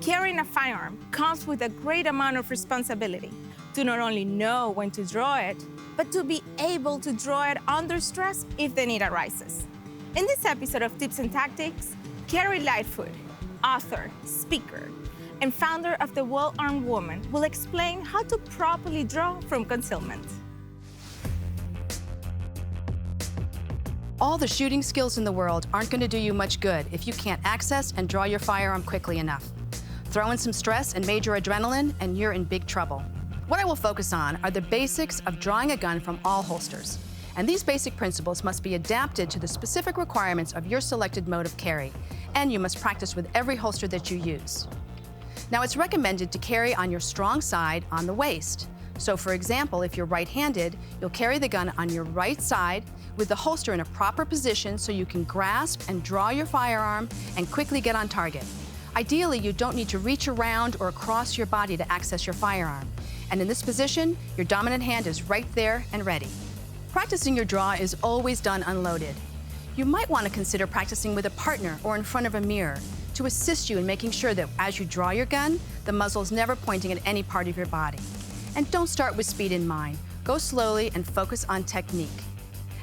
Carrying a firearm comes with a great amount of responsibility to not only know when to draw it, but to be able to draw it under stress if the need arises. In this episode of Tips and Tactics, Carrie Lightfoot, author, speaker, and founder of The Well-Armed Woman, will explain how to properly draw from concealment. All the shooting skills in the world aren't going to do you much good if you can't access and draw your firearm quickly enough. Throw in some stress and major adrenaline, and you're in big trouble. What I will focus on are the basics of drawing a gun from all holsters. And these basic principles must be adapted to the specific requirements of your selected mode of carry, and you must practice with every holster that you use. Now, it's recommended to carry on your strong side on the waist. So, for example, if you're right-handed, you'll carry the gun on your right side with the holster in a proper position so you can grasp and draw your firearm and quickly get on target. Ideally, you don't need to reach around or across your body to access your firearm. And in this position, your dominant hand is right there and ready. Practicing your draw is always done unloaded. You might want to consider practicing with a partner or in front of a mirror to assist you in making sure that as you draw your gun, the muzzle is never pointing at any part of your body. And don't start with speed in mind. Go slowly and focus on technique.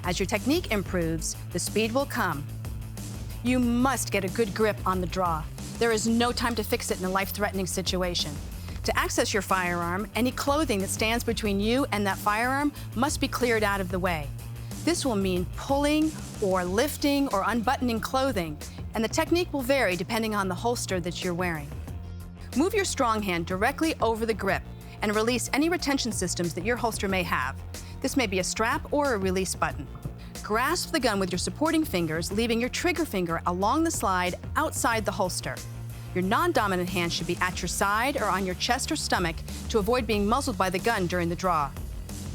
As your technique improves, the speed will come. You must get a good grip on the draw. There is no time to fix it in a life-threatening situation. To access your firearm, any clothing that stands between you and that firearm must be cleared out of the way. This will mean pulling or lifting or unbuttoning clothing, and the technique will vary depending on the holster that you're wearing. Move your strong hand directly over the grip and release any retention systems that your holster may have. This may be a strap or a release button. Grasp the gun with your supporting fingers, leaving your trigger finger along the slide outside the holster. Your non-dominant hand should be at your side or on your chest or stomach to avoid being muzzled by the gun during the draw.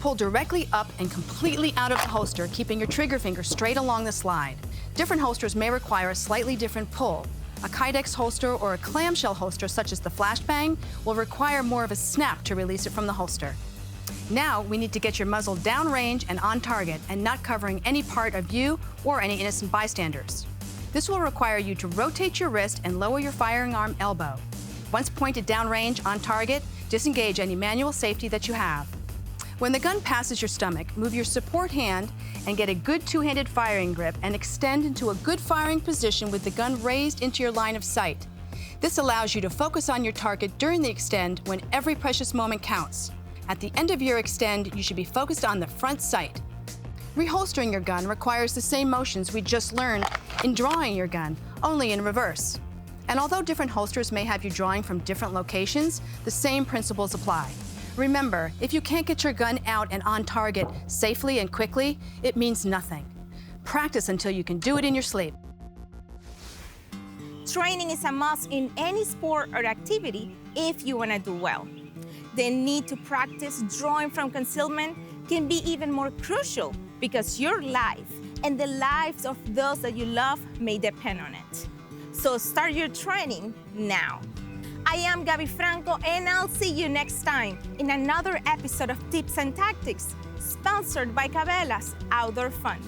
Pull directly up and completely out of the holster, keeping your trigger finger straight along the slide. Different holsters may require a slightly different pull. A Kydex holster or a clamshell holster, such as the Flashbang, will require more of a snap to release it from the holster. Now, we need to get your muzzle downrange and on target and not covering any part of you or any innocent bystanders. This will require you to rotate your wrist and lower your firing arm elbow. Once pointed downrange on target, disengage any manual safety that you have. When the gun passes your stomach, move your support hand and get a good two-handed firing grip and extend into a good firing position with the gun raised into your line of sight. This allows you to focus on your target during the extend when every precious moment counts. At the end of your extend, you should be focused on the front sight. Reholstering your gun requires the same motions we just learned in drawing your gun, only in reverse. And although different holsters may have you drawing from different locations, the same principles apply. Remember, if you can't get your gun out and on target safely and quickly, it means nothing. Practice until you can do it in your sleep. Training is a must in any sport or activity if you want to do well. The need to practice drawing from concealment can be even more crucial because your life and the lives of those that you love may depend on it. So start your training now. I am Gaby Franco, and I'll see you next time in another episode of Tips and Tactics, sponsored by Cabela's Outdoor Fun.